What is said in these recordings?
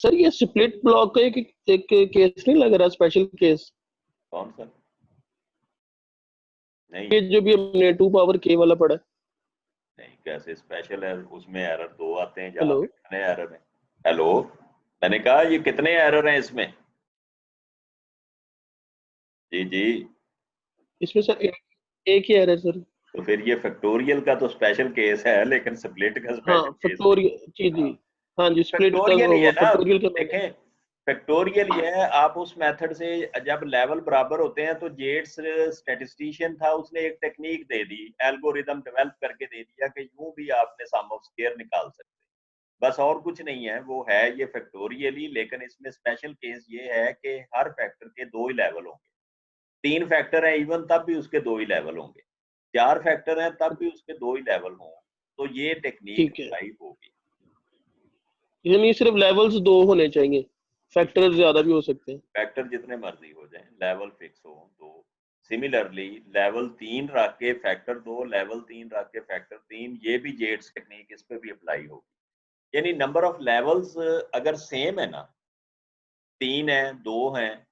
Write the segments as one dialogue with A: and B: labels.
A: Sir ये split block का एक केस नहीं लग रहा, स्पेशल केस?
B: कौन सा? नहीं,
A: ये जो भी हमने 2 पावर k वाला पढ़ा है।
B: नहीं, कैसे स्पेशल है? उसमें एरर 2 आते हैं, जहाँ
A: हेलो,
B: पे कितने एरर हैं? हेलो, मैंने कहा ये कितने एरर हैं इसमें? जी जी।
A: इसमें सर एक ही एरर सर।
B: तो फिर ये फैक्टोरियल का तो स्पेशल केस है, लेकिन स्प्लिट का
A: हाँ
B: स्पेशल केस नहीं।
A: फैक्टोरियल, जी जी।
B: हाँ,
A: हाँ जी, स्प्लिट का
B: फैक्टोरियल ही है ना।
A: फैक्टोरियल का मैंने।
B: देखें, फैक्टोरियल ये है, आप उस मेथड से जब लेवल बराबर होते हैं तो जेट्स स्टैटिस्टिशियन था, उसने एक टेक्निक दे दी, एल्गोरिदम डेवलप करके दे दिया कि यूं भी आपने सम ऑफ स्क्वायर निकाल सकते हैं, बस और कुछ नहीं है। वो है ये फैक्टोरियल ही, लेकिन इसमें स्पेशल केस ये है कि हर फैक्टर के 2 ही लेवल होंगे। 3 फैक्टर है इवन तब भी उसके 2 ही लेवल होंगे। 4 फैक्टर हैं तब भी उसके 2 ही लेवल हों, तो ये टेक्निक
A: ठीक है,
B: अप्लाई होगी।
A: यानी सिर्फ लेवल्स 2 होने चाहिए, फैक्टर ज्यादा भी हो सकते हैं।
B: फैक्टर जितने मर्जी हो जाएं, लेवल फिक्स हो तो। सिमिलरली लेवल 3 रख के फैक्टर 2, लेवल 3 रख के फैक्टर 3, ये भी जेट्स टेक्निक इस पे भी अप्लाई होगी। यानी नंबर ऑफ लेवल्स अगर सेम है ना, 3 है, 2 हैं,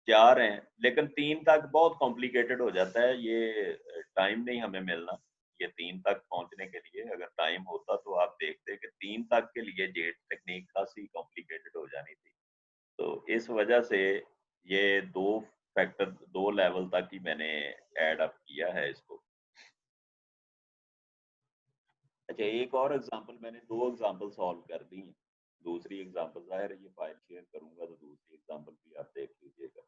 B: 4 हैं, लेकिन 3 तक बहुत कॉम्प्लिकेटेड हो जाता है, ये टाइम नहीं हमें मिलना। ये 3 तक पहुंचने के लिए अगर टाइम होता तो आप देखते कि 3 तक के लिए जेट टेक्निक खासी कॉम्प्लिकेटेड हो जानी थी। तो इस वजह से ये 2 फैक्टर 2 लेवल तक ही मैंने ऐड अप किया है इसको। अच्छा, एक और एग्जांपल, मैंने 2 एग्जांपल सॉल्व कर दी हैं। दूसरी एग्जांपल ज़ाहिर है ये फाइल शेयर करूंगा तो दूसरी एग्जांपल भी आप देख लीजिएगा।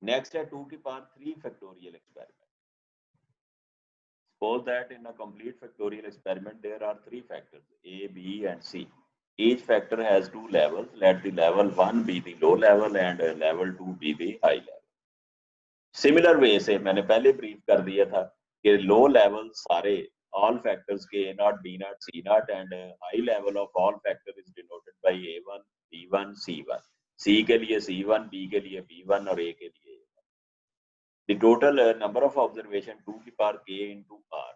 B: नेक्स्ट है 2 की power 3 factorial experiment. Suppose that in a complete factorial experiment there are 3 factors A, B and C. Each factor has 2 levels. Let the level 1 be the low level and level 2 be the high level. Similar way से मैंने पहले brief कर दिया था कि low level सारे all factors के A0, B0, C0 and high level of all factor is denoted by A1, B1, C1. C के लिए C1, B के लिए B1 और A के लिए the total number of observation 2 की पावर k into r.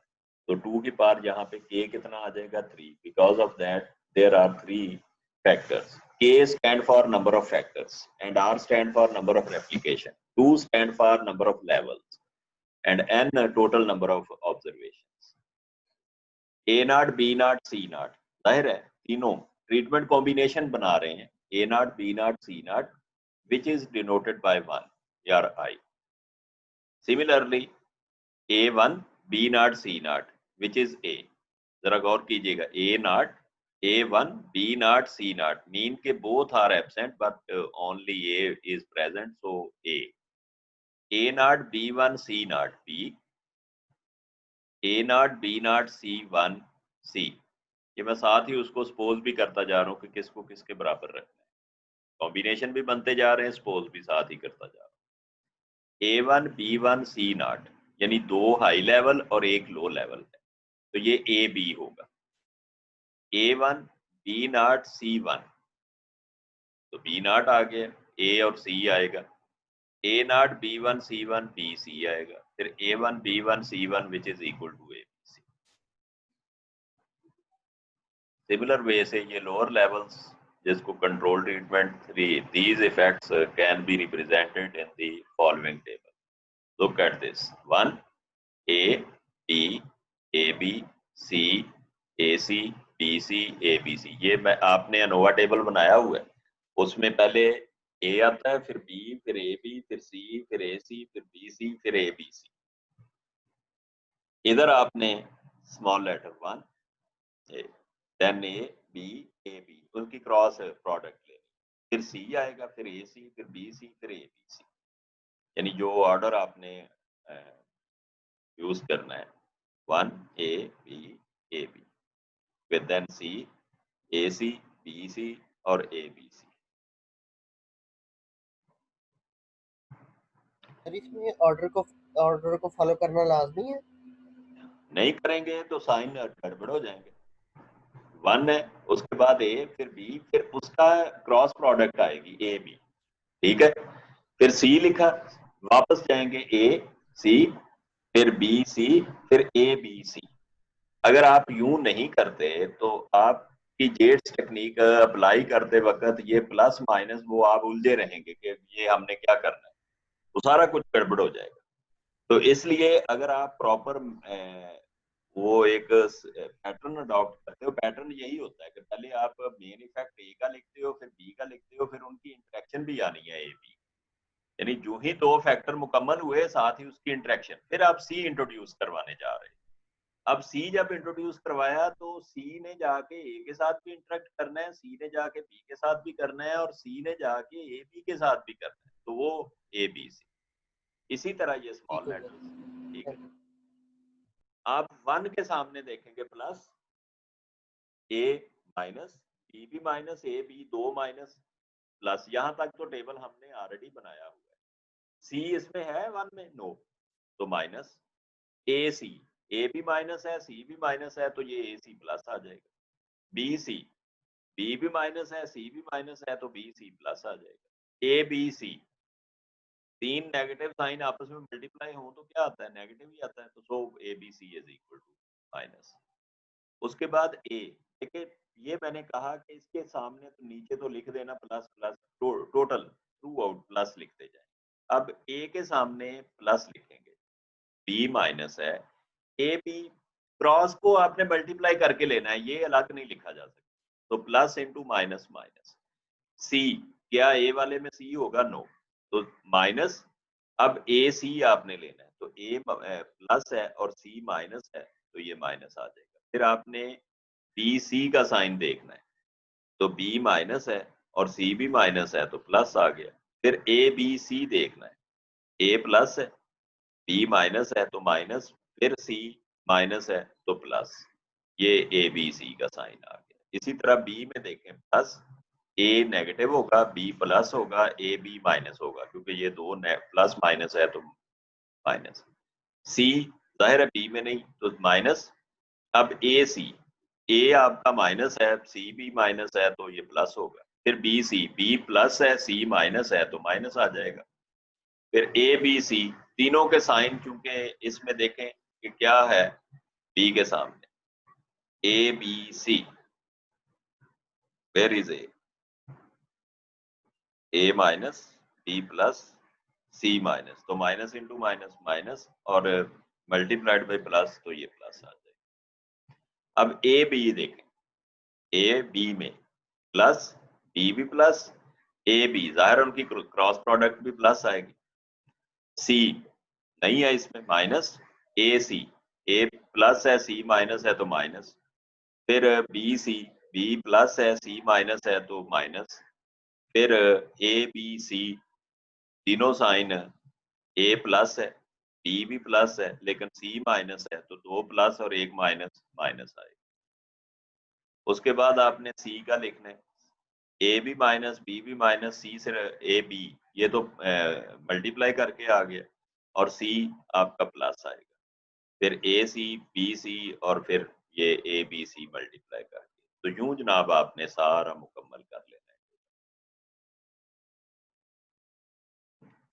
B: तो 2 की पावर यहाँ पे k कितना आ जाएगा 3, because of that there are 3 factors. K stand for number of factors and r stand for number of replication, 2 stand for number of levels and n total number of observations. A0, B0, C0 जाहिर है तीनों treatment combination बना रहे हैं, A0, B0, C0 which is denoted by 1 या I. Similarly A1, B0, C0 which is A. जरा गौर कीजिएगा, A0, A1, B0, C0 mean के both are absent but only A is present, so A. A0, B1, C0 B. A0, B0, C1 C. ये मैं साथ ही उसको suppose भी करता जा रहा हूँ कि किसको किसके बराबर रखना है, कॉम्बिनेशन भी बनते जा रहे हैं, सपोज भी साथ ही करता जा रहा हूँ। A1, B1, C0 यानी 2 हाई लेवल और 1 लो लेवल है, तो ये ए बी होगा। A1, B0, C1 तो B0 आ गया, A और C आएगा। A0, B1, C1 B C आएगा, फिर A1, B1, C1 which is equal to A B C। Similar way से ये लोअर लेवल्स जिसको control treatment, these effects can be represented in the following table. Look at this. 1 A B A B C AC BC ABC, ये मैं आपने ANOVA table बनाया हुआ है, उसमें पहले A आता है, फिर B, फिर AB, फिर C, फिर AC, फिर BC, फिर ABC। इधर आपने small letter 1 then A B AB उनकी क्रॉस प्रोडक्ट ले, फिर C आएगा, फिर AC, फिर BC, फिर ABC। यानी जो ऑर्डर आपने यूज करना है 1 A B A B with then C AC BC और ABC।
C: सर इसमें ऑर्डर को फॉलो करना लाजमी है?
B: नहीं करेंगे तो साइन गड़बड़ हो जाएंगे। 1 है, उसके बाद A, फिर B, फिर उसका क्रॉस प्रोडक्ट आएगी A B, ठीक है, फिर C लिखा, वापस जाएंगे A C, फिर B C, फिर A B C। अगर आप यूं नहीं करते तो आप कि जेट्स टेक्निक अप्लाई करते वक्त ये प्लस माइनस वो आप उलझे रहेंगे कि ये हमने क्या करना है, तो सारा कुछ गड़बड़ हो जाएगा। तो इसलिए अगर आप प्रॉपर वो एक पैटर्न अडॉप्ट करते हो, पैटर्न यही होता है कि पहले आप मेन इफेक्ट ए का लिखते हो, फिर बी का लिखते हो, फिर उनकी इंटरेक्शन भी आनी है ए बी, यानी जो ही दो फैक्टर मुकम्मल हुए साथ ही उसकी इंटरेक्शन, फिर आप सी इंट्रोड्यूस करवाने जा रहे हैं। अब सी जब इंट्रोड्यूस करवाया तो सी ने जाके ए के साथ भी इंटरेक्ट करना है, सी ने जाके बी के साथ भी करना है, और सी ने जाके ए बी के साथ भी करना है, तो वो ए बी सी। इसी तरह ये स्मॉल
C: ठीक है
B: लेटर्स, ठीक है। आप 1 के सामने देखेंगे प्लस, ए माइनस, बी भी माइनस, ए बी दो माइनस, प्लस, यहां तक तो टेबल हमने ऑलरेडी बनाया हुआ है। सी इसमें है 1 में, नो, तो माइनस, ए सी, ए भी माइनस है, सी भी माइनस है, तो ये ए सी प्लस आ जाएगा। बी सी, बी भी माइनस है, सी भी माइनस है, तो बी सी प्लस आ जाएगा। ए बी सी, तीन नेगेटिव साइन आपस में मल्टीप्लाई हो तो क्या आता है, नेगेटिव ही आता है, तो so A B C is equal to minus. उसके बाद ए, देखिए ये मैंने कहा कि इसके सामने तो नीचे तो लिख देना plus plus, total through out plus लिखते जाए। अब ए के सामने प्लस लिखेंगे, बी माइनस है, ए बी, क्रॉस को आपने मल्टीप्लाई करके लेना है, ये अलग नहीं लिखा जा सकता, तो प्लस इंटू माइनस माइनस। सी, क्या ए वाले में सी होगा, नो, तो माइनस, अब ए सी आपने लेना है, तो ए प्लस है और सी माइनस है, तो ये माइनस आ जाएगा। फिर आपने बी सी का साइन देखना है, तो बी माइनस है और सी भी माइनस है, तो प्लस आ गया। फिर ए बी सी देखना है, ए प्लस है, बी माइनस है तो माइनस, फिर सी माइनस है तो प्लस, ये ए बी सी का साइन आ गया। इसी तरह बी में देखें, प्लस, ए नेगेटिव होगा, बी प्लस होगा, ए बी माइनस होगा, क्योंकि ये दो प्लस माइनस है तो माइनस। सी जाहिर है बी में नहीं, तो माइनस। अब ए सी, ए आपका माइनस है, सी भी माइनस है, तो ये प्लस होगा। फिर बी सी, बी प्लस है, सी माइनस है, तो माइनस आ जाएगा। फिर ए बी सी, तीनों के साइन चूंकि इसमें देखें कि क्या है बी के सामने, A B C, where is A minus, B plus, C minus, तो माइनस इंटू माइनस माइनस, और मल्टीप्लाइड बाई प्लस, तो ये प्लस आ जाएगा। अब ए बी देखें, ए बी में प्लस, बी भी प्लस, ए बी, जाहिर उनकी क्रॉस प्रोडक्ट भी प्लस आएगी। सी नहीं है इसमें, माइनस, ए सी, ए प्लस है, सी माइनस है, तो माइनस। फिर बी सी, बी प्लस है, सी माइनस है, तो माइनस। फिर ए बी सी, तीनों साइन, ए प्लस है, बी भी प्लस है, लेकिन सी माइनस है, तो दो प्लस और एक माइनस, माइनस आएगा। उसके बाद आपने सी का लिखना है, ए भी माइनस, बी भी माइनस, सी से ए बी, ये तो मल्टीप्लाई करके आ गया, और सी आपका प्लस आएगा। फिर ए सी, बी सी, और फिर ये ए बी सी मल्टीप्लाई करके, तो यूं जनाब आपने सारा मुकम्मल कर लेना है।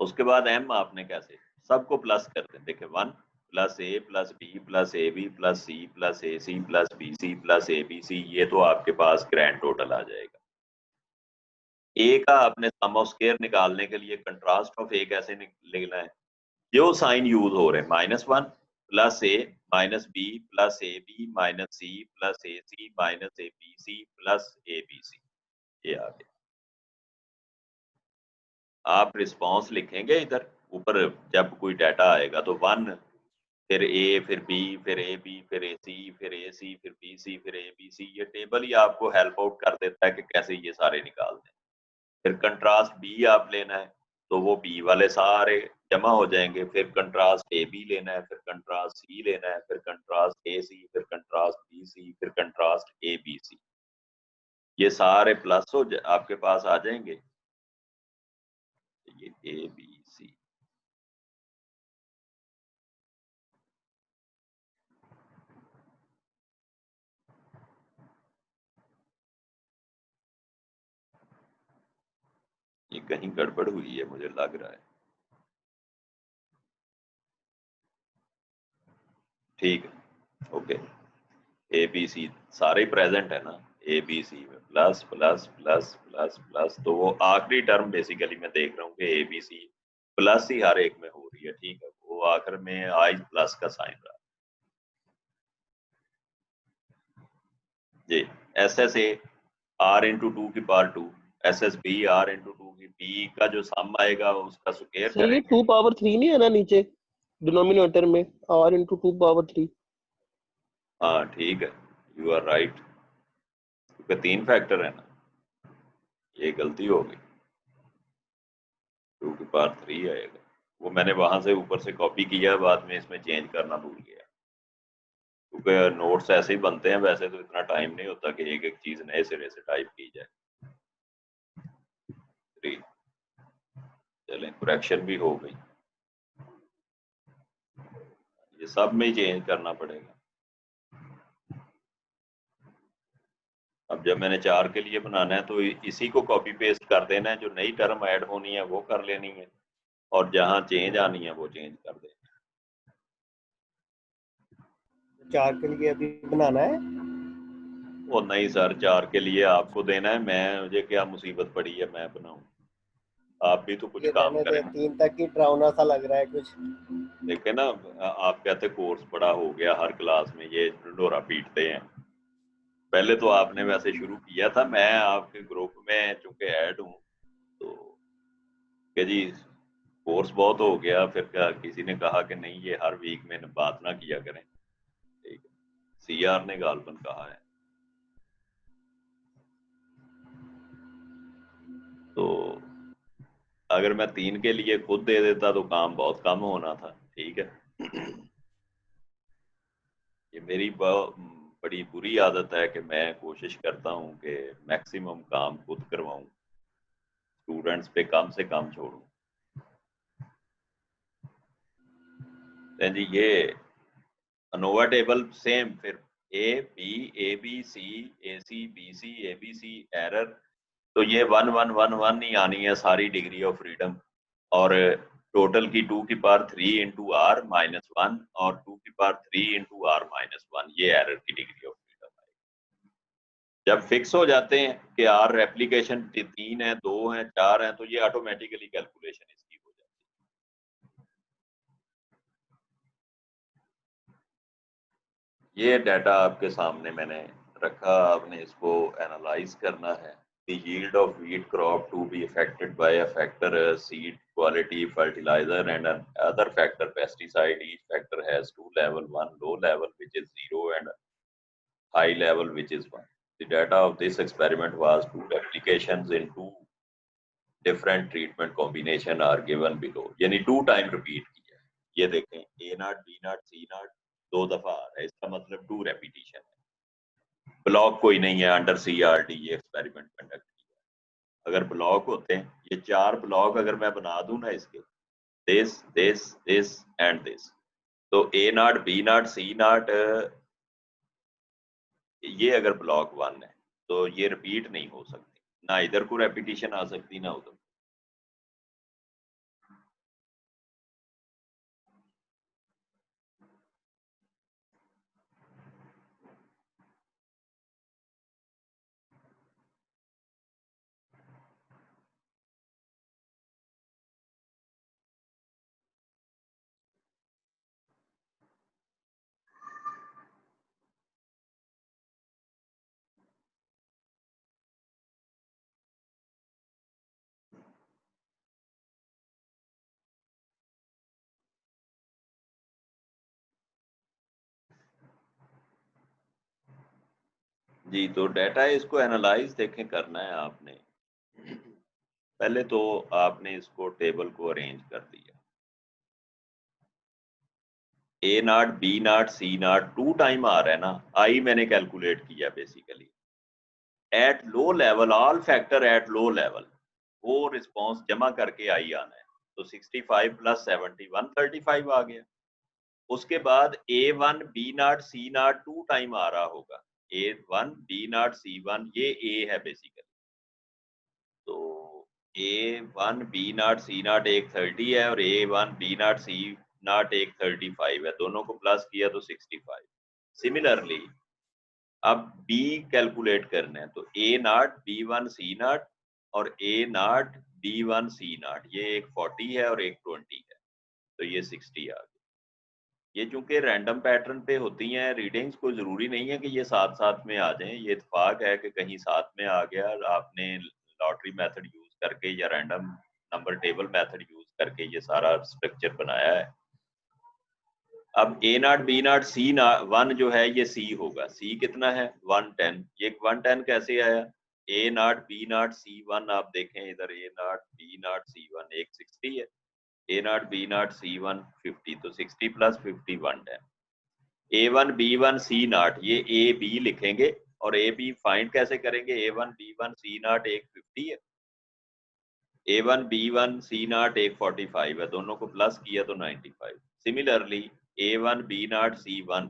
B: उसके बाद एम आपने कैसे, सबको प्लस कर दें, देखिए 1 plus A plus B plus A B plus C plus A C plus B C plus A B C, ये तो आपके पास ग्रैंड टोटल आ जाएगा। ए का आपने सम ऑफ स्क्वायर निकालने के लिए कंट्रास्ट ऑफ ए कैसे लिखना है, जो साइन यूज हो रहे हैं, -1 plus A minus B plus A B minus C plus A C minus A B C plus A B C, ये आ गया। आप रिस्पॉन्स लिखेंगे इधर ऊपर, जब कोई डाटा आएगा तो 1, फिर ए, फिर बी, फिर ए बी, फिर ए सी, फिर ए सी, फिर बी सी, फिर ए बी सी, ये टेबल ही आपको हेल्प आउट कर देता है कि कैसे ये सारे निकाल दें। फिर कंट्रास्ट बी आप लेना है, तो वो बी वाले सारे जमा हो जाएंगे। फिर कंट्रास्ट ए बी लेना है, फिर कंट्रास्ट सी लेना है, फिर कंट्रास्ट ए सी, फिर कंट्रास्ट बी सी, फिर कंट्रास्ट ए बी सी, ये सारे प्लस हो आपके पास आ जाएंगे। ये ए बी सी, ये कहीं गड़बड़ हुई है मुझे लग रहा है, ठीक है, ओके। ए बी सी सारे प्रेजेंट है ना, ए बी सी में plus plus plus plus plus, तो वो आखिरी टर्म बेसिकली मैं देख रहा हूँ कि ए बी सी प्लस ही हर एक में हो रही है, ठीक है, वो आखिर में आई प्लस का साइन रहा जी। S S A R into two की power 2, S S B R into two की बी का जो सम आएगा उसका स्क्वायर
A: सर ये
B: करेंगे।
A: 2 पावर 3 नहीं है ना नीचे डिनोमिनेटर में, r इंटू 2 पावर 3।
B: हाँ ठीक है, यू आर राइट, क्योंकि 3 फैक्टर है ना, ये गलती हो गई, 2 की पावर 3 आएगा, वो मैंने वहां से ऊपर से कॉपी किया, बाद में इसमें चेंज करना भूल गया, क्योंकि नोट्स ऐसे ही बनते हैं, वैसे तो इतना टाइम नहीं होता कि एक एक चीज नए सिरे से टाइप की जाए। 3 चलें, करेक्शन भी हो गई, ये सब में ही चेंज करना पड़ेगा। अब जब मैंने 4 के लिए बनाना है तो इसी को कॉपी पेस्ट कर देना है, जो नई टर्म ऐड होनी है वो कर लेनी है, और जहां चेंज आनी है वो चेंज कर देना।
C: 4 के लिए अभी बनाना है।
B: वो नहीं सर, 4 के लिए आपको देना है, मुझे क्या मुसीबत पड़ी है मैं बनाऊं, आप भी तो कुछ
C: ये
B: काम
C: रहने दे,
B: करें।
C: 3 तक ही डरावना सा लग रहा है कुछ।
B: देखे ना, आप कहते कोर्स बड़ा हो गया, हर क्लास में ये ढोरा पीटते हैं। पहले तो आपने वैसे शुरू किया था, मैं आपके ग्रुप में चूंकि ऐड हूँ तो कि जी कोर्स बहुत हो गया, फिर किसी ने कहा कि नहीं ये हर वीक में बात ना किया करें, ठीक है, सीआर ने गालबन कहा है, तो अगर मैं 3 के लिए खुद दे देता तो काम बहुत कम होना था, ठीक है। ये मेरी बड़ी बुरी आदत है कि मैं कोशिश करता हूँ कि मैक्सिमम काम खुद करवाऊं, स्टूडेंट्स पे कम से कम छोड़ूं। जी ये अनोवा टेबल सेम, फिर A B C B C A B C error, तो ये 1 1 1 1 ही आनी है सारी डिग्री ऑफ फ्रीडम, और टोटल की 2 की पावर 3 इंटू आर माइनस 1 और 2 की पावर 3 इंटू आर माइनस 1, ये एरर की डिग्री ऑफ फ्रीडम है। जब फिक्स हो जाते हैं कि आर रेप्लीकेशन 3 है 2 है 4 है, तो ये ऑटोमेटिकली कैलकुलेशन इसकी हो जाती है। ये डाटा आपके सामने मैंने रखा, आपने इसको एनालाइज करना है। The yield of wheat crop to be affected by a factor seed quality, fertilizer, and another factor pesticide. Each factor has 2 level, one low level which is 0 and high level which is 1. The data of this experiment was 2 replications in 2 different treatment combination are given below. यानी 2 time repeat किया है, ये देखें A0 B0 C0 2 दफा आ रहा है, इसका मतलब 2 रेपिटेशन है। ब्लॉक कोई नहीं है अंडर CRT ये एक्सपेरिमेंट कंडक्ट किया। अगर ब्लॉक होते हैं, ये 4 ब्लॉक अगर मैं बना दूं ना इसके, दिस एंड दिस, तो A0 B0 C0 ये अगर ब्लॉक 1 है तो ये रिपीट नहीं हो सकती, ना इधर को रेपिटेशन आ सकती ना उधर। जी तो डाटा इसको एनालाइज देखें करना है आपने। पहले तो आपने इसको टेबल को अरेंज कर दिया, A0 B0 C0 2 टाइम आ रहा है ना, आई मैंने कैलकुलेट किया basically at low level, all factor at low level, वो रिस्पॉन्स जमा करके आई आना है, तो 65 प्लस 70 135 आ गया। उसके बाद A1 B0 C0 2 टाइम आ रहा होगा, A1 B0 C1 ये A है बेसिकली, तो A1 B0 C0 एक 30 है और A1 B0 C0 एक 35 है, दोनों को प्लस किया तो 65। सिमिलरली अब बी कैलकुलेट करना है, तो ए नॉट B1 C नॉट और ए नॉट B1 C नॉट, ये एक 40 है और एक 20 है, तो ये 60 आ गया। ये चूंकि रैंडम पैटर्न पे होती हैं रीडिंग्स, को जरूरी नहीं है कि ये साथ साथ में आ जाएं, ये इत्तेफाक है कि कहीं साथ में आ गया, आपने लॉटरी मेथड यूज करके या random number table method use करके ये सारा स्ट्रक्चर बनाया है। अब A naught B naught C naught 1 जो है ये सी होगा, सी कितना है 110, ये 110 कैसे आया, ए नॉट बी नॉट सी 1, आप देखें इधर ए नॉट बी नॉट सी 1 एक 60 है, ए नॉट बी नॉट सी 1 50, तो 60 plus 50 110। A1 B1 C not, ये ए बी लिखेंगे और ए बी फाइंड कैसे करेंगे, A1 B1 C नॉट एक 50 है, A1 B1 C नॉट एक 45 है, दोनों को प्लस किया तो 95। Similarly A1 B not C1,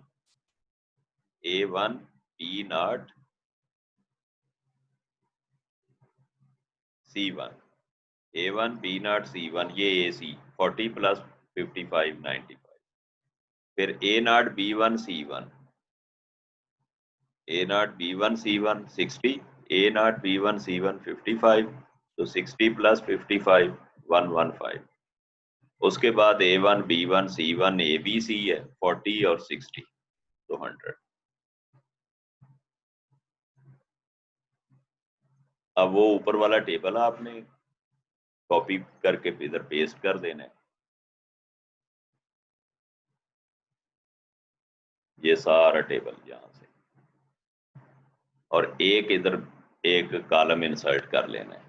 B: A1 B not C1, A1 B not C1, ये AC 40 प्लस 55 95, फिर A not B1 C1, A not B1 C1 60, A not B1 C1 55, तो 60 plus 55 115। उसके बाद A1 B1 C1 ABC है 40 और 60, तो 100। अब वो ऊपर वाला टेबल आपने कॉपी करके इधर पेस्ट कर देना है, ये सारा टेबल यहां से, और एक इधर एक कॉलम इंसर्ट कर लेना है।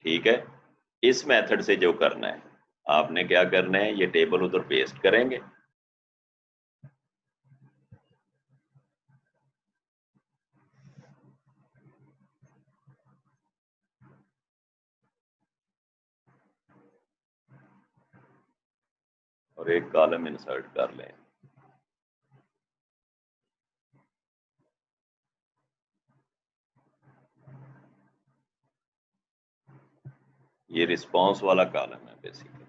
B: ठीक है, इस मेथड से जो करना है, आपने क्या करना है, ये टेबल उधर पेस्ट करेंगे, और एक कॉलम इंसर्ट कर लें। ये रिस्पांस वाला कॉलम है बेसिकली।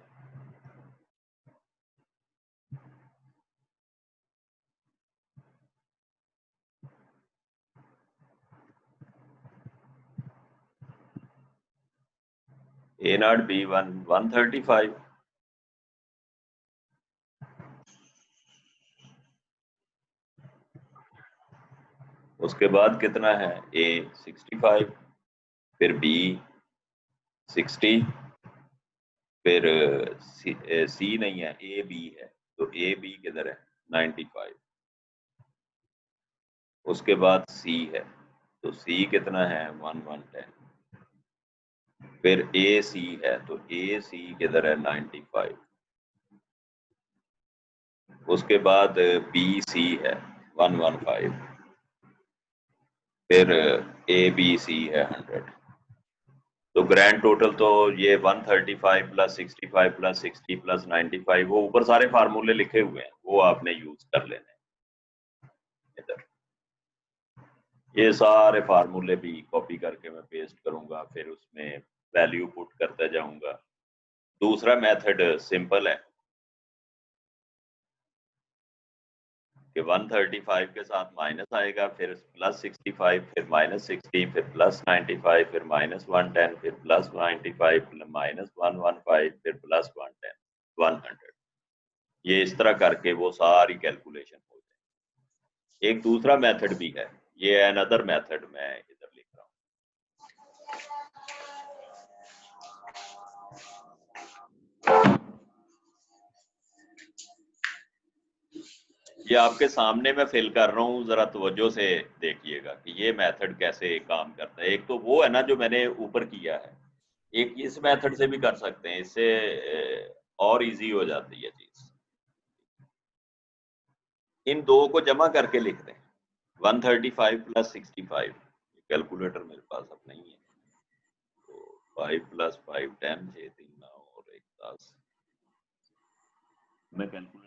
B: A नॉट B1 135, उसके बाद कितना है, A 65, फिर B 60, फिर C नहीं है, A B है, तो A B किधर है 95, उसके बाद C है, तो C कितना है 110, फिर AC है, तो AC किधर है 95, उसके बाद BC है 115, फिर ABC है 100, तो ग्रैंड टोटल तो ये 135 प्लस 65 प्लस 60 प्लस 95, वो ऊपर सारे फार्मूले लिखे हुए हैं, वो आपने यूज कर लेने इधर। ये सारे फार्मूले भी कॉपी करके मैं पेस्ट करूंगा, फिर उसमें वैल्यू पुट करता जाऊंगा। दूसरा मेथड सिंपल है कि 135 के साथ माइनस आएगा, फिर प्लस 65, फिर माइनस 60, फिर प्लस 95, फिर माइनस 110, फिर प्लस 95, माइनस 115, फिर प्लस 110 100। ये इस तरह करके वो सारी कैलकुलेशन हो जाए। एक दूसरा मेथड भी है, ये अनदर मेथड मैं इधर लिख रहा हूँ। ये आपके सामने मैं फिल कर रहा हूँ, जरा तवज्जो से देखिएगा कि ये मेथड कैसे काम करता है। एक तो वो है ना जो मैंने ऊपर किया है, एक इस मेथड से भी कर सकते हैं, इससे और इजी हो जाती है चीज। इन दो को जमा करके लिख दें 135 प्लस 65, कैलकुलेटर मेरे पास अब नहीं है, तो 5 प्लस 5 10, 6 3 9 और 1 10, मैं कैलकुलेटर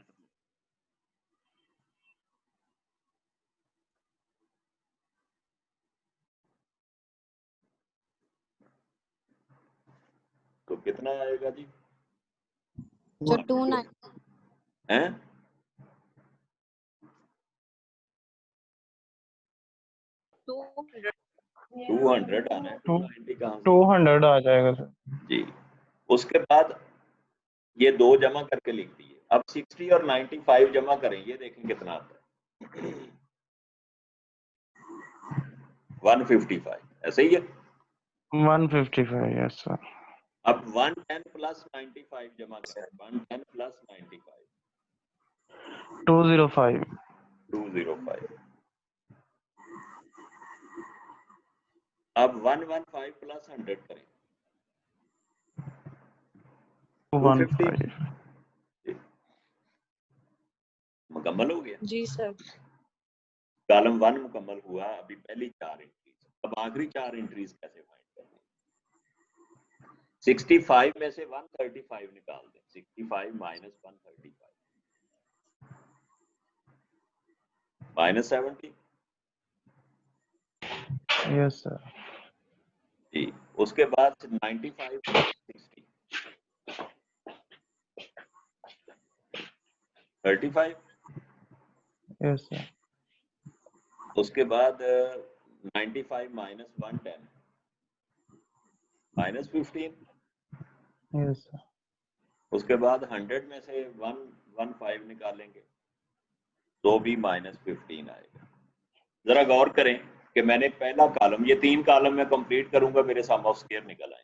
B: तो कितना आएगा जी,
D: जो 29
B: हैं 200 आना है, 290 कहाँ से?
D: 200 आ जाएगा सर।
B: जी। उसके बाद ये 2 जमा करके लिख दिए। अब 60 और 95 जमा करें, ये देखें कितना आता है। 155, ऐसे ही है।
D: 155, यस सर।
B: अब 110 प्लस 95 जमा करें। 110 प्लस 95
D: 205।
B: 205। अब 115 प्लस 100 करें।
D: 215।
B: मुकम्मल हो गया
E: जी सर।
B: कॉलम 1 मुकम्मल हुआ। अभी पहली 4 एंट्रीज, अब आखिरी 4 एंट्रीज कैसे फाइंड करनी है? 65 में से 135 निकाल दें। 65 माइनस 135 माइनस 70।
D: Yes sir.
B: जी। उसके बाद 95 प्लस 60 35।
D: Yes sir.
B: उसके बाद 95 माइनस 110 माइनस 15।
D: Yes sir.
B: उसके बाद 100 में से 115 निकालेंगे तो भी माइनस 15 आएगा। जरा गौर करें कि मैंने पहला कॉलम, ये 3 कॉलम में कंप्लीट करूंगा, मेरे सम ऑफ स्क्वायर निकल आए।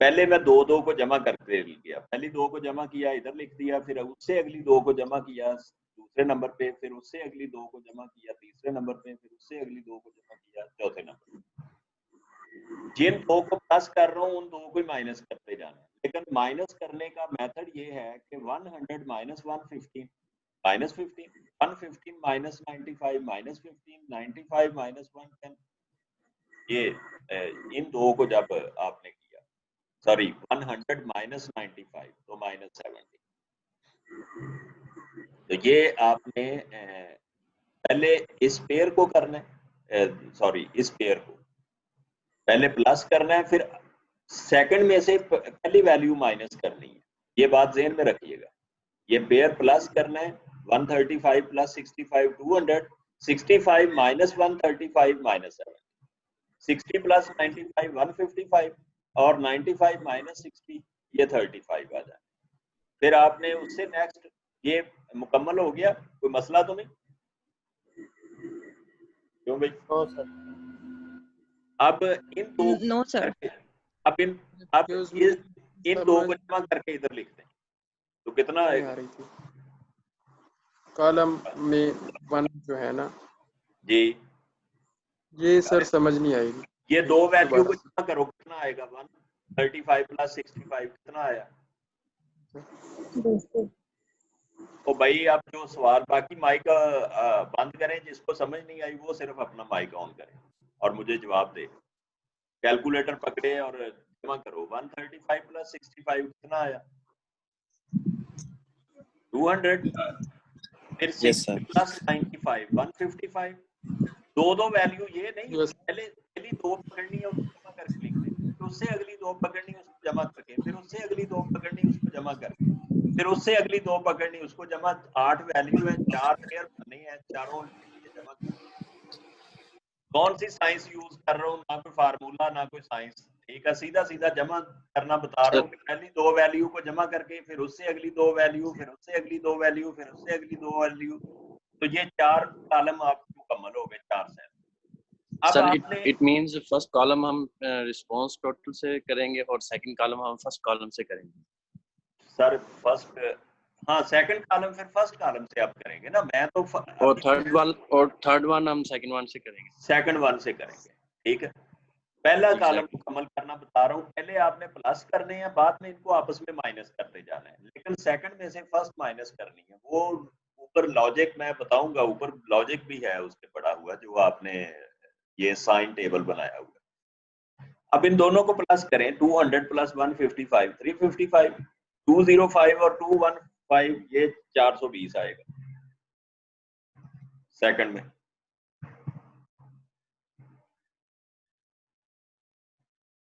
B: पहले मैं 2 को जमा करके लिया। पहली 2 को जमा किया, इधर लिख दिया, फिर उससे अगली 2 को जमा किया दूसरे नंबर पे, फिर उससे अगली 2 को जमा किया तीसरे नंबर पे, फिर उससे अगली 2 को जमा किया चौथे नंबर पे। जिन 2 को प्लस कर रहा हूँ उन 2 को ही माइनस करते जाना है। लेकिन माइनस करने का मेथड ये है कि 100 minus 115 minus 15, 115 minus 95 minus 15, 95 minus 110। ये इन 2 को जब आपने किया, सॉरी 100 माइनस 95 तो माइनस 70। तो ये आपने पहले इस पेयर को करना है, सॉरी इस पेयर को पहले प्लस करना है, फिर सेकंड में से पहली वैल्यू माइनस करनी है। ये बात ज़हन में रखिएगा। ये पेयर प्लस करना है। 135 प्लस 65 200, 65 माइनस 135 माइनस 70, 60 प्लस 95 155 और 95 माइनस 60 ये 35 आ जाए। फिर आपने उससे नेक्स्ट, ये मुकम्मल हो गया, कोई मसला तो नहीं? क्यों भाई?
C: No sir.
B: अब इन 2
E: नो सर।
B: अब इन 2 को जमा करके इधर लिखते हैं तो कितना आएगा?
F: कॉलम में 1 जो है ना
B: जी,
F: ये सर समझ नहीं आएगी।
B: ये 2 वैल्यू को जमा करो, कितना आएगा? 135 प्लस 65 कितना आया? तो भाई आप जो सवाल, बाकी माइक बंद करें, जिसको समझ नहीं आई वो सिर्फ अपना माइक ऑन करे और मुझे जवाब दे। कैलकुलेटर पकड़े और जमा करो। 135 प्लस 65 कितना आया? 200। फिर 60 प्लस 95 155। दो वैल्यू ये नहीं, पहले पहली 2 पकड़नी है उसको जमा करके लिख दें, फिर उससे अगली 2 पकड़नी है उसको जमा करके, फिर उससे अगली 2 पकड़नी उसको जमा करके, फिर उससे अगली 2 पकड़नी उसको जमा। 8 वैल्यू है, 4 पेयर बननी है, चारों के लिए जमा करनी। कौन सी साइंस यूज कर रहा हूँ? ना कोई फार्मूला ना कोई साइंस, ठीक है, सीधा सीधा जमा करना बता रहा हूँ कि पहली 2 वैल्यू को जमा करके, फिर उससे अगली 2 वैल्यू, फिर उससे अगली 2 वैल्यू, फिर उससे अगली 2 वैल्यू। तो ये 4 कॉलम आपके मुकम्मल हो गए, 4 सेल। अब
G: sir it means first column हम रिस्पांस टोटल से करेंगे और सेकंड कॉलम हम फर्स्ट कॉलम से करेंगे।
B: सर फर्स्ट, हाँ सेकंड कॉलम फिर फर्स्ट कॉलम से आप करेंगे ना। मैं तो
G: और थर्ड वन हम सेकंड वन से करेंगे।
B: सेकंड वन से करेंगे, ठीक है। पहला कॉलम मुकम्मल करना बता रहा हूँ। पहले आपने प्लस करने हैं, बाद में इनको आपस में माइनस करते जाना है, लेकिन सेकंड में से फर्स्ट माइनस करनी है। वो ऊपर लॉजिक मैं बताऊंगा, ऊपर लॉजिक भी है उसके पढ़ा हुआ, जो आपने ये साइन टेबल बनाया हुआ। अब इन दोनों को प्लस करें। 200 प्लस 155 355, 205 और 215 ये 420 आएगा सेकंड में।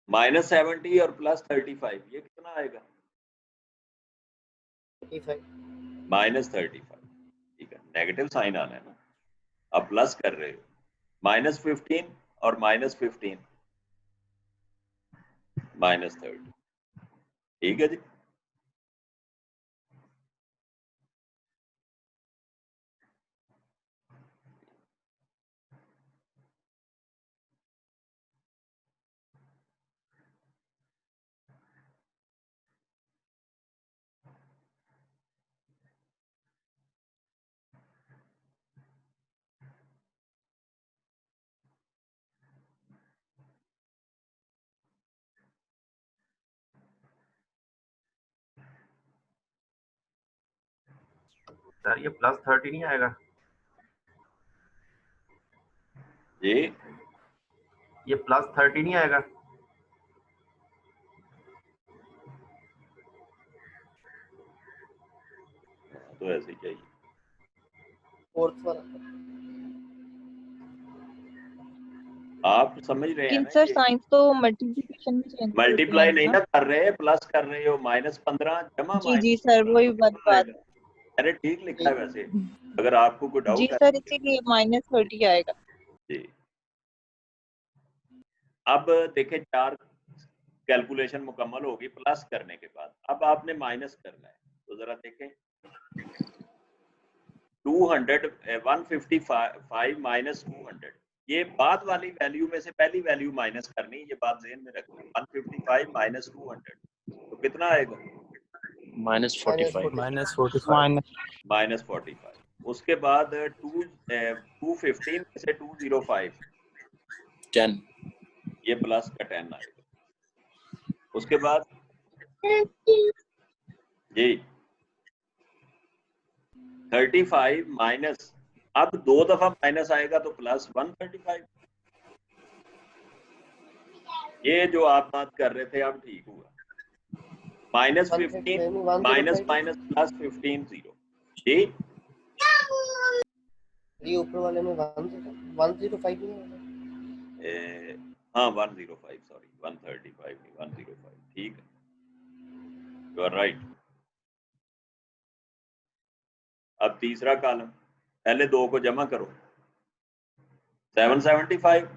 B: माइनस 70 और प्लस 35 ये कितना आएगा?
C: 35
B: माइनस 35, ठीक है। नेगेटिव साइन आना है ना, अब प्लस कर रहे हो। -15 और -15 -30, ठीक है जी।
E: सर ये +30 नहीं आएगा?
B: जी
E: ये +30 नहीं आएगा?
B: तो ऐसे ही चाहिए।
C: फोर्थ वाला
B: आप समझ रहे हैं
H: लेकिन
B: ना,
H: सर साइंस तो मल्टीप्लिकेशन में चेंज
B: मल्टीप्लाई नहीं ना कर रहे, प्लस कर रहे हो, -15 जमा
H: जी जी सर वही बात
B: आएगा। अरे ठीक लिखा है वैसे, अगर आपको कोई
H: जी
B: डाउट है।
H: सर इसीलिए -30 आएगा।
B: जी अब देखें 4 कैलकुलेशन मुकम्मल होगी प्लस करने के बाद, अब आपने माइनस करना है, तो जरा देखें 155 माइनस 200, ये बाद वाली वैल्यू में से पहली वैल्यू माइनस करनी, ये बात ध्यान में रखना। 155 माइनस 200 तो कितना आएगा?
G: -45
B: -45। उसके बाद 215 में से 205
G: 10
B: ये प्लस का 10 आएगा। उसके बाद जी 35 माइनस, अब 2 दफा माइनस आएगा तो प्लस 135। ये जो आप बात कर रहे थे अब ठीक हुआ। -15 माइनस माइनस प्लस 15 0 जी।
C: ये ऊपर वाले में 105 नहीं है।
B: हाँ 105, सॉरी 135 नहीं 105, ठीक है, यू आर राइट। अब तीसरा कॉलम, पहले 2 को जमा करो, 775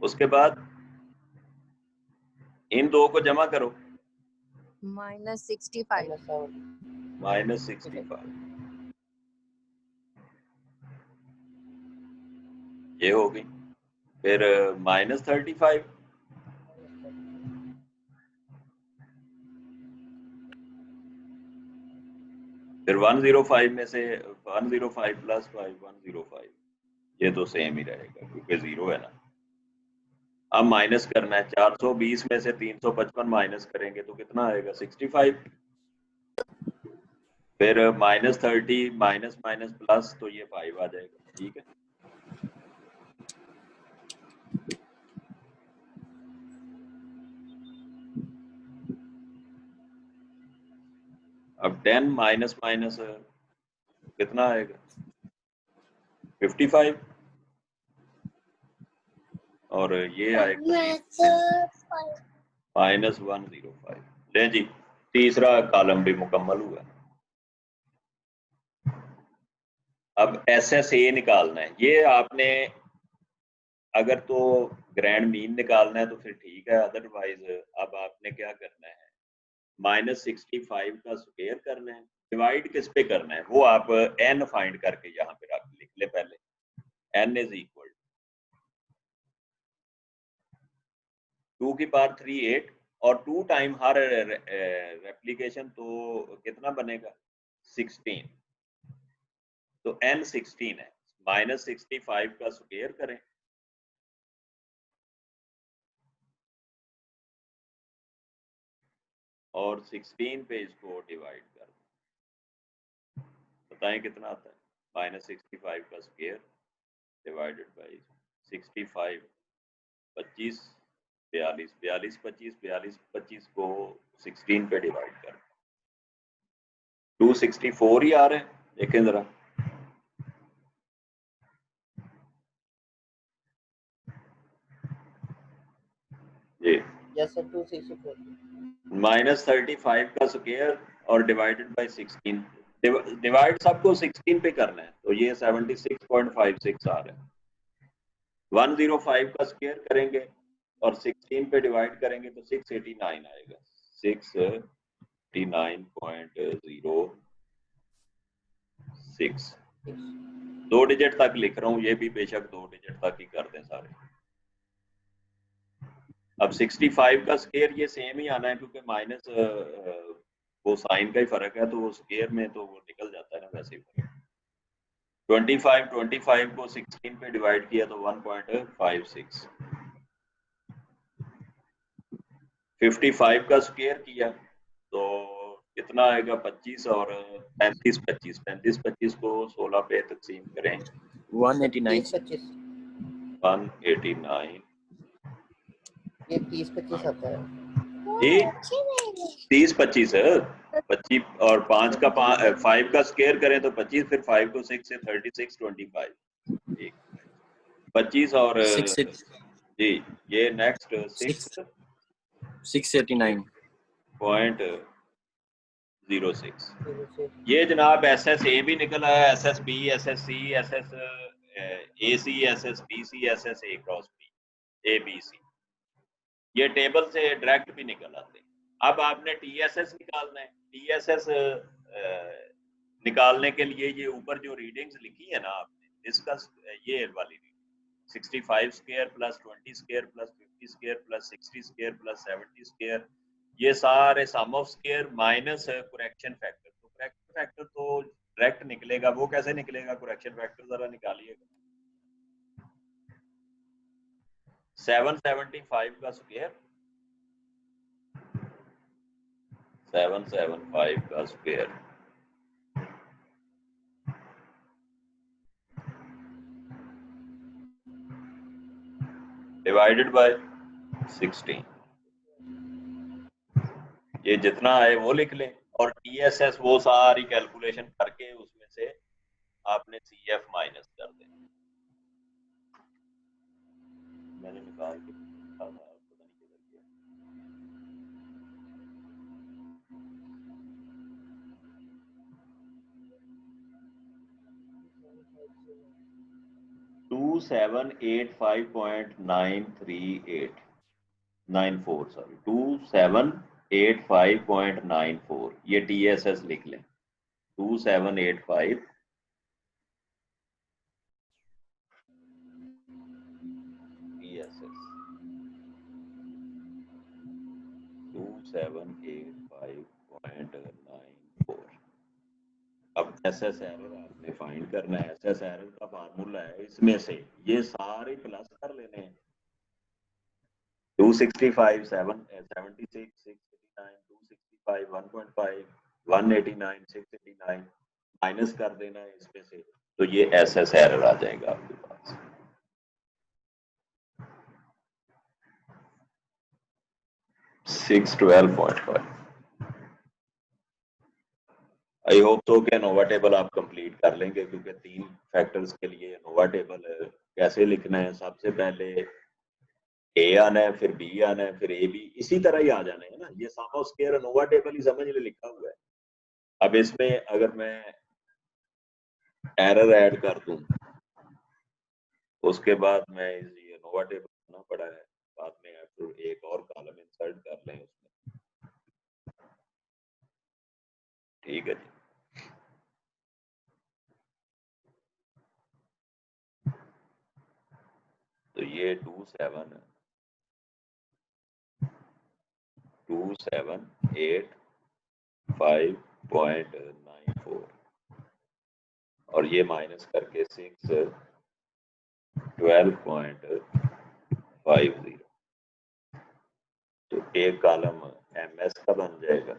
B: उसके बाद इन 2 को जमा करो,
H: -65
B: -65 ये हो गई। फिर -35 फिर 105 में से 105 प्लस 5 105, ये तो सेम ही रहेगा क्योंकि 0 है ना। अब माइनस करना है, 420 में से 355 माइनस करेंगे तो कितना आएगा? 65। फिर -30 माइनस माइनस प्लस, तो ये 5 आ जाएगा, ठीक है। अब 10 माइनस माइनस कितना आएगा? 55 और ये आएगा -105। ले जी, तीसरा कॉलम भी मुकम्मल हुआ। अब SSA निकालना है। ये आपने अगर तो ग्रैंड मीन निकालना है तो फिर ठीक है, अदरवाइज अब आपने क्या करना है, -65 का स्क्वायर करना है, डिवाइड किस पे करना है वो आप n फाइंड करके यहाँ पे लिख ले पहले। n इज इक्वल 2 की पावर 3 8 और 2 टाइम हर रेप्लिकेशन तो कितना बनेगा? 16, तो n 16 है, -65 का स्क्वायर करें और 16 पे इसको डिवाइड कर दें, बताएं कितना आता है? -65 का स्क्वायर डिवाइडेड बाई 65, 25 42 42 25 42 25 को 16 पे डिवाइड कर 264 ही आ रहे हैं, देखें जरा। जी
C: यस सर 264
B: -35 का स्क्वायर और डिवाइडेड बाय 16, डिवाइड सबको 16 पे करना है, तो ये 76.56 आ रहा है। 105 का स्क्वायर करेंगे और 16 पे डिवाइड करेंगे तो 689 आएगा, 689.06। 2 डिजिट तक लिख रहा हूँ, ये भी बेशक 2 डिजिट तक ही कर दें सारे। अब 65 का स्क्वायर ये सेम ही आना है, क्योंकि माइनस वो साइन का ही फर्क है, तो वो स्क्वायर में तो वो निकल जाता है ना वैसे ही। 25 को 16 पे डिवाइड किया तो 1.56। 55 का स्क्वायर किया तो कितना आएगा, 25 और 35 को 16 पे तकसीम करें
G: 189
B: 189।
C: ये 30-25 आता है
B: जी 30-25 और 5 का 5 का स्क्वायर करें तो 25, फिर 5 को 6 से 36 25, ठीक 25 और
G: 6
B: जी ये नेक्स्ट 6.06। ये जनाब SSA भी निकला है, SSB, SSC, SSAC, SSBC, SSA cross B, ABC, ये टेबल से डायरेक्ट भी निकल आते हैं। अब आपने TSS निकालना है। TSS निकालने के लिए ये ऊपर जो रीडिंग्स लिखी है ना आपने, इसका ये वाली reading 65 square plus 20 square plus 50 square plus 60 square plus 70 square, ये सारे sum of square minus correction factor. तो करेक्शन फैक्टर तो डायरेक्ट निकलेगा, वो कैसे निकलेगा करेक्शन फैक्टर, जरा निकालिएगा। 775 का स्क्वायर, 775 का स्क्वायर डिवाइडेड बाय 16, ये जितना है वो लिख लें, और TSS वो सारी कैलकुलेशन करके उसमें से आपने CF माइनस कर दें। मैंने निकाल के पता नहीं किधर गया। 2785.93894, सॉरी 2785.94, ये TSS लिख लें। 2785 TSS 2785.94। अब SS एरर आपने फाइंड करना है। SS एरर का फार्मूला है, इसमें से ये सारे प्लस कर लेने हैं। 265 7 76 689 265 1.5 189 689 माइनस कर देना है इसमें से, तो ये SS एरर आ जाएगा आपके पास। आई होप तो कि नोवा टेबल आप कंप्लीट कर लेंगे, क्योंकि 3 फैक्टर्स के लिए नोवा टेबल कैसे लिखना है, सबसे पहले A आना है, फिर B आना है, फिर AB, इसी तरह ही आ जाना है ना। ये सम ऑफ स्क्वायर नोवा टेबल ही समझ ले लिखा हुआ है। अब इसमें अगर मैं एरर ऐड कर दूं, उसके बाद मैं ये नोवा टेबल बनाना पड़ा है, बाद में एक और कॉलम इंसर्ट कर लें उसमें, ठीक है जी। तो ये 2785.94 और ये माइनस करके 612.50, तो एक कॉलम MS का बन जाएगा।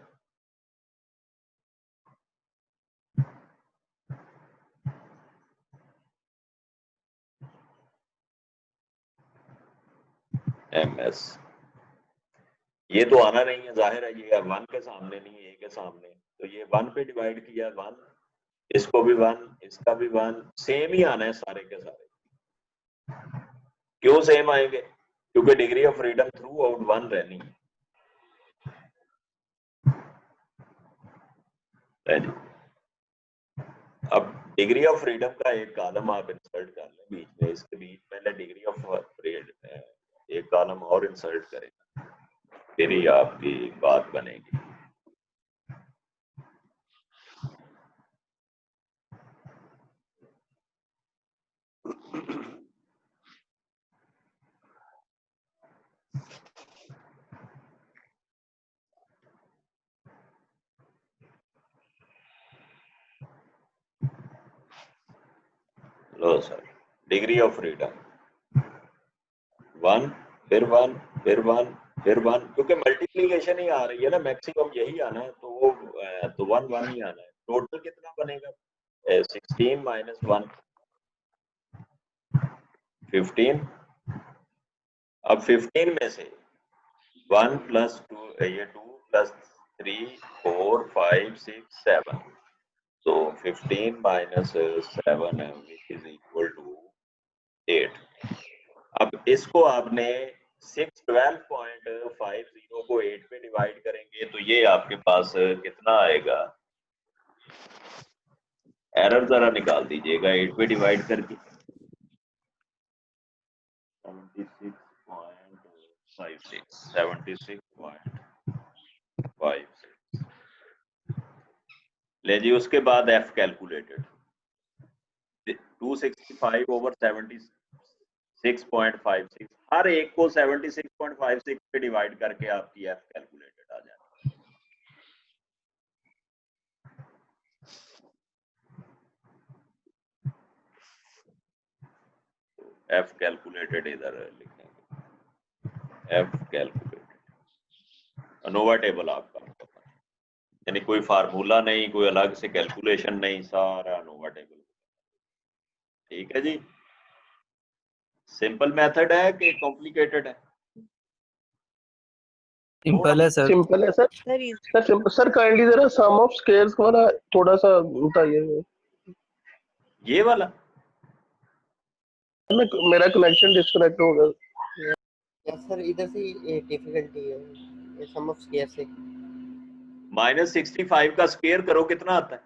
B: MS ये तो आना नहीं है, जाहिर है ये 1 के सामने नहीं है, A के सामने, तो ये 1 पे डिवाइड किया 1, इसको भी 1, इसका भी 1, सेम ही आना है सारे के सारे। क्यों सेम आएंगे? क्योंकि degree of freedom through out 1 रहनी है जी। अब डिग्री ऑफ फ्रीडम का एक कॉलम आप इंसर्ट कर लें बीच में, इसके बीच पहले डिग्री ऑफ फ्रीडम एक कॉलम और इंसर्ट करें, फिर ही आपकी बात बनेगी। लो सर, डिग्री ऑफ फ्रीडम 1 फिर 1 फिर 1 फिर 1, क्योंकि मल्टीप्लीकेशन ही आ रही है ना, मैक्सिमम यही आना है, तो वो तो 1 1 ही आना है। टोटल कितना बनेगा? 16 माइनस 1 15। अब 15 में से 1 प्लस 2 ये 2 plus 3 4 5 6 7, so 15 minus 7 which is equal to 8। अब इसको आपने 612.50 को 8 पे डिवाइड करेंगे तो ये आपके पास कितना आएगा? एरर जरा निकाल दीजिएगा 8 पे डिवाइड करके। 76.56 ले जी। उसके बाद एफ कैलकुलेटेड 265 ओवर 76.56, हर एक को 76.56 पे डिवाइड करके आपकी एफ कैलकुलेटेड आ जाएगी। एफ कैलकुलेटेड इधर लिखेंगे, एफ कैलकुलेटेड अनोवा टेबल आपका, यानी कोई फार्मूला नहीं, कोई अलग से कैलकुलेशन नहीं, सारा अनोवा टेबल। ठीक है जी। सिंपल मेथड है कि कॉम्प्लिकेटेड है?
I: सिंपल है सर।
A: सिंपल है sir. Sir simple sir, kindly जरा सम ऑफ स्क्वायर्स वाला थोड़ा सा बताइए।
B: ये वाला
A: मेरा कनेक्शन डिस्कनेक्ट हो गया।
C: यस सर, इधर से डिफिकल्टी है ये सम ऑफ स्क्वायर से।
B: -65 का स्क्वायर करो कितना आता है?